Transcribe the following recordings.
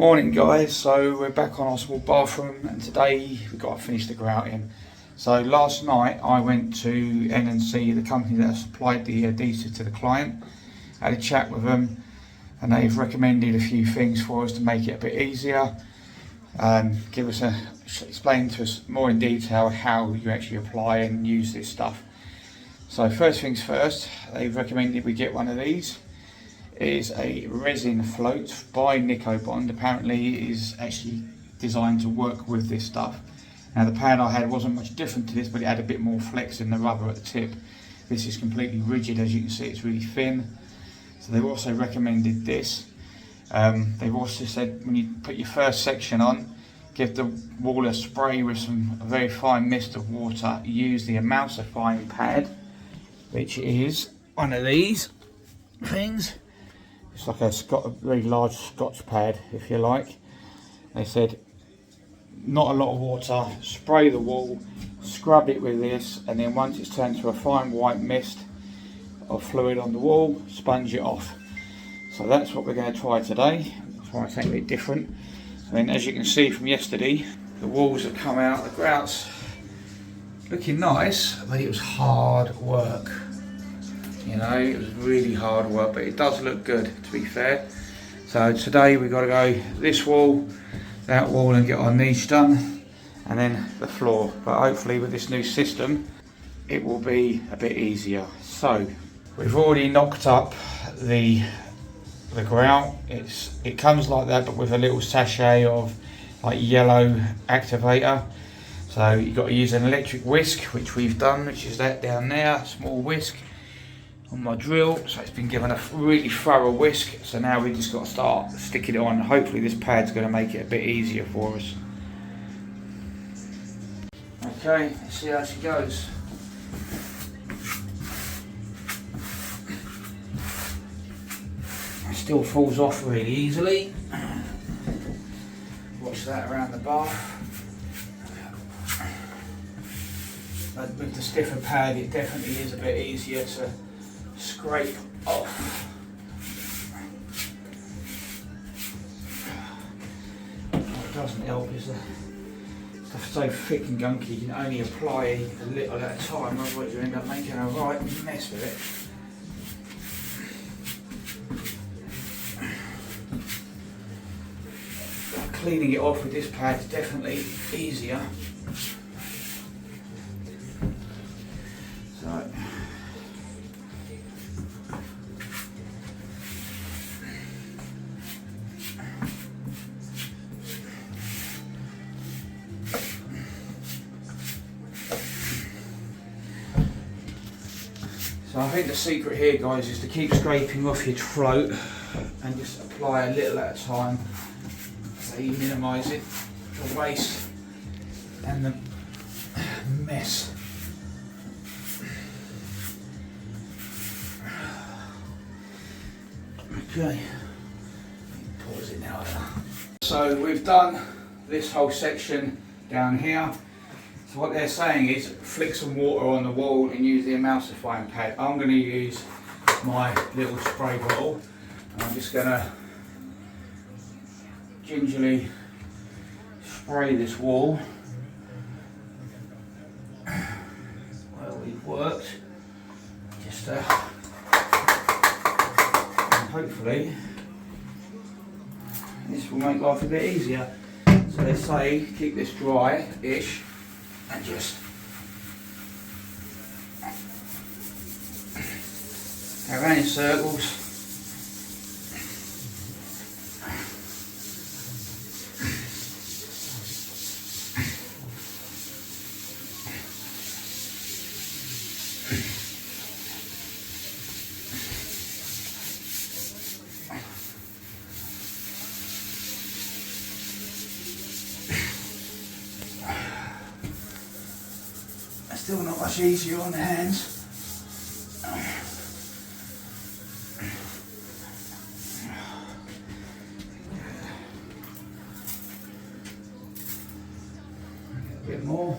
Morning guys, so we're back on our small bathroom and today we've got to finish the grouting. So last night I went to N&C, the company that supplied the adhesive to the client. I had a chat with them and they've recommended a few things for us to make it a bit easier. Explain to us more in detail how you actually apply and use this stuff. So first things first, they've recommended we get one of these. It is a resin float by Nicobond. Apparently it is actually designed to work with this stuff. Now the pad I had wasn't much different to this, but it had a bit more flex in the rubber at the tip. This is completely rigid, as you can see, it's really thin. So they've also recommended this. They've also said when you put your first section on, give the wall a spray with a very fine mist of water. Use the emulsifying pad, which is one of these things. It's like a very large Scotch pad, if you like. They said not a lot of water, spray the wall, scrub it with this, and then once it's turned to a fine white mist of fluid on the wall, sponge it off. So that's what we're going to try today. Try something a bit different. I mean, as you can see from yesterday, the walls have come out, the grout's looking nice, but it was hard work. You know, it was really hard work, but it does look good, to be fair. So today we've got to go this wall, that wall, and get our niche done, and then the floor. But hopefully with this new system, it will be a bit easier. So we've already knocked up the grout. It comes like that, but with a little sachet of like yellow activator. So you've got to use an electric whisk, which we've done, which is that down there, small whisk on my drill. So it's been given a really thorough whisk. So now we just got to start sticking it on. Hopefully this pad's going to make it a bit easier for us. Okay, let's see how she goes. It still falls off really easily. Watch that around the bath. But with the stiffer pad, it definitely is a bit easier to scrape off. What doesn't help is the stuff's so thick and gunky, you can only apply a little at a time, otherwise you end up making a right mess with it. Cleaning it off with this pad is definitely easier. So I think the secret here, guys, is to keep scraping off your float and just apply a little at a time, so you minimise it, the waste and the mess. Okay, pause it now. So we've done this whole section down here. So what they're saying is flick some water on the wall and use the emulsifying pad. I'm going to use my little spray bottle. And I'm just going to gingerly spray this wall where we've worked. Just and hopefully this will make life a bit easier. So they say keep this dry-ish. And just go around in circles. Still not much easier on the hands. A bit more.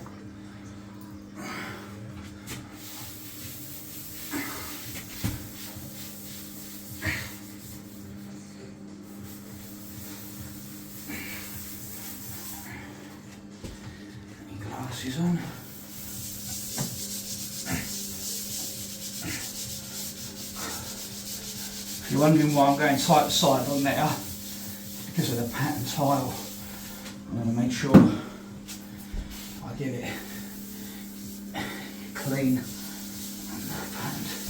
glasses on. If you're wondering why I'm going side to side on there, it's because of the pattern tile. I'm going to make sure I get it clean on the patterns.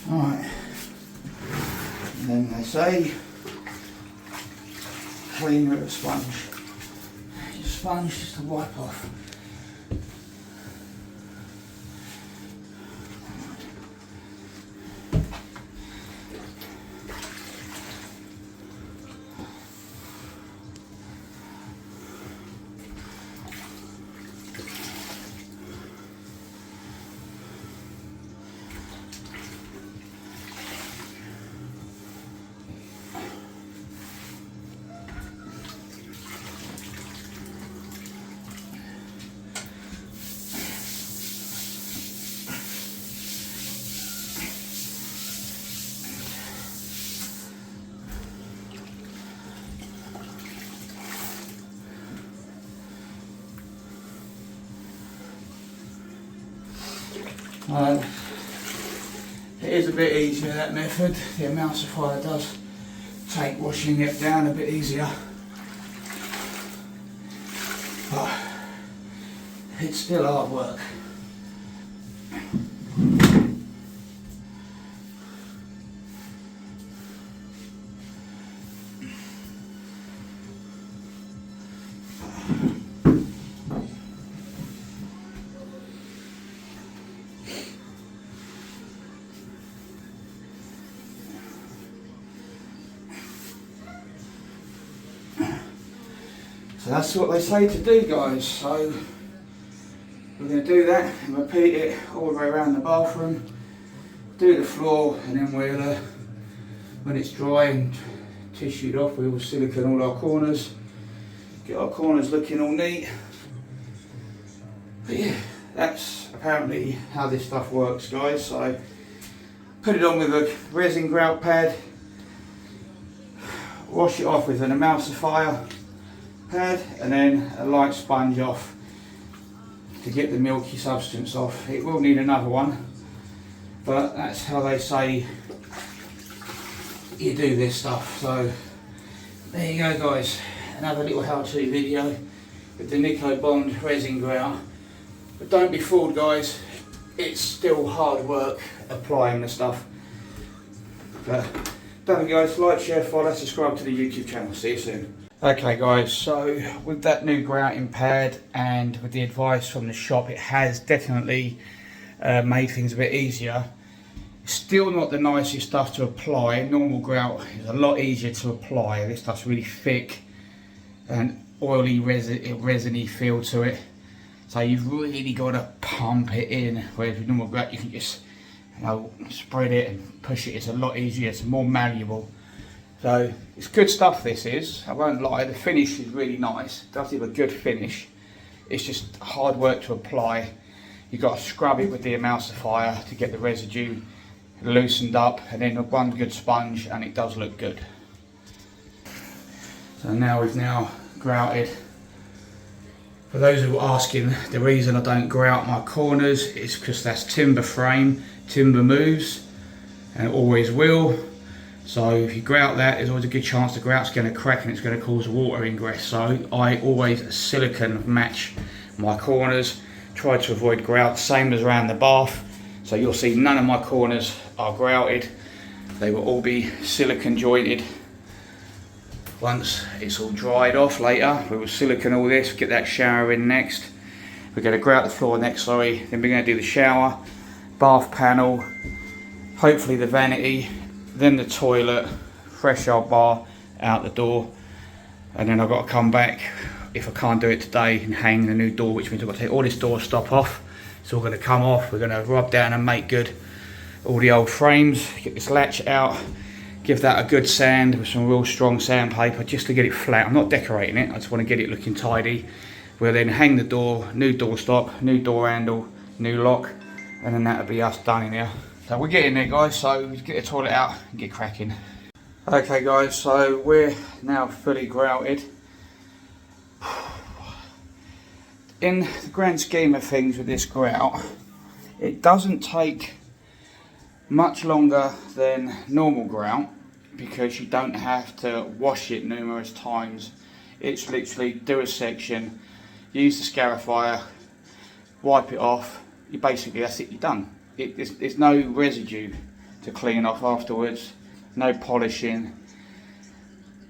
Alright, and then they say clean with a sponge. Use a sponge just to wipe off. It is a bit easier, that method. The emulsifier does take washing it down a bit easier, but it's still hard work. So that's what they say to do, guys. So we're going to do that and repeat it all the way around the bathroom. Do the floor, and then we'll, when it's dry and tissued off, we will silicone all our corners. Get our corners looking all neat. But yeah, that's apparently how this stuff works, guys. So put it on with a resin grout pad. Wash it off with an emulsifier pad, and then a light sponge off to get the milky substance off. It will need another one, but that's how they say you do this stuff. So there you go, guys, another little how-to video with the Nicobond resin grout. But don't be fooled, guys, it's still hard work applying the stuff. But don't forget, guys, like, share, follow, subscribe to the YouTube channel. See you soon. Okay, guys, so with that new grouting pad and with the advice from the shop, it has definitely made things a bit easier. Still not the nicest stuff to apply. Normal grout is a lot easier to apply. This stuff's really thick and oily, resiny feel to it. So you've really got to pump it in, whereas with normal grout you can just, you know, spread it and push it. It's a lot easier, it's more malleable. So it's good stuff, this is, I won't lie. The finish is really nice, it does give a good finish. It's just hard work to apply. You've got to scrub it with the emulsifier to get the residue loosened up, and then one good sponge and it does look good. So now we've grouted. For those who are asking, the reason I don't grout my corners is because that's timber frame. Timber moves and it always will. So if you grout that, there's always a good chance the grout's going to crack and it's going to cause water ingress. So I always silicone match my corners, try to avoid grout, same as around the bath. So you'll see none of my corners are grouted. They will all be silicone jointed. Once it's all dried off later, we will silicone all this, get that shower in next. We're going to grout the floor next, then we're going to do the shower, bath panel, hopefully the vanity, then the toilet, fresh old bar, out the door, and then I've got to come back if I can't do it today, and hang the new door, which means I've got to take all this door stop off. It's all going to come off. We're going to rub down and make good all the old frames, get this latch out, give that a good sand with some real strong sandpaper just to get it flat. I'm not decorating it, I just want to get it looking tidy. We'll then hang the door, new door stop, new door handle, new lock, and then that'll be us done in here. So we're getting there, guys, so we get the toilet out and get cracking. Okay guys, so we're now fully grouted. In the grand scheme of things with this grout, it doesn't take much longer than normal grout because you don't have to wash it numerous times. It's literally do a section, use the scarifier, wipe it off, you basically, that's it, you're done. There's no residue to clean off afterwards, no polishing.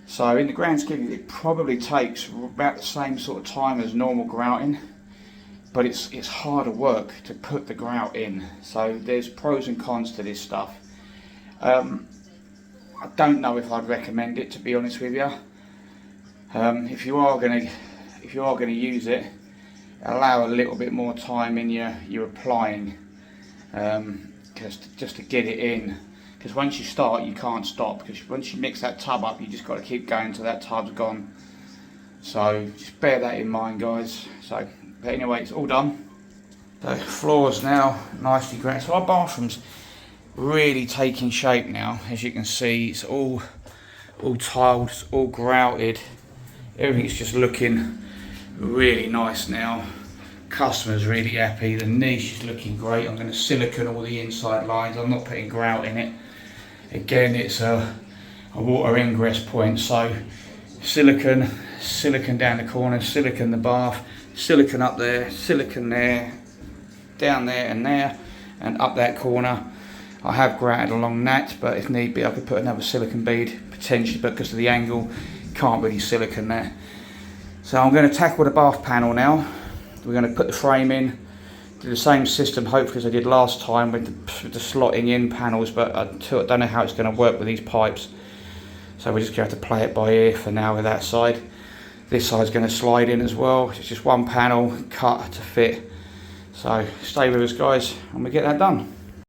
So in the grand scheme, it probably takes about the same sort of time as normal grouting, but it's harder work to put the grout in. So there's pros and cons to this stuff. I don't know if I'd recommend it, to be honest with you. If you are gonna use it, allow a little bit more time in your applying, just to get it in. Because once you start, you can't stop. Because once you mix that tub up, you just got to keep going until that tub's gone. So just bear that in mind, guys. So, but anyway, it's all done. The floor's now nicely grouted. So our bathroom's really taking shape now. As you can see, it's all tiled, it's all grouted. Everything's just looking really nice now. Customer's really happy. The niche is looking great. I'm going to silicone all the inside lines. I'm not putting grout in it. Again, it's a water ingress point, so silicone down the corner, silicone the bath, silicone up there, silicone there, down there and up that corner. I have grouted along that, but if need be I could put another silicone bead potentially, but because of the angle can't really silicone there. So I'm going to tackle the bath panel now. We're going to put the frame in, do the same system hopefully as I did last time with the slotting in panels, but I don't know how it's going to work with these pipes. So we're just going to have to play it by ear for now with that side. This side's going to slide in as well. It's just one panel cut to fit. So stay with us, guys, and we get that done.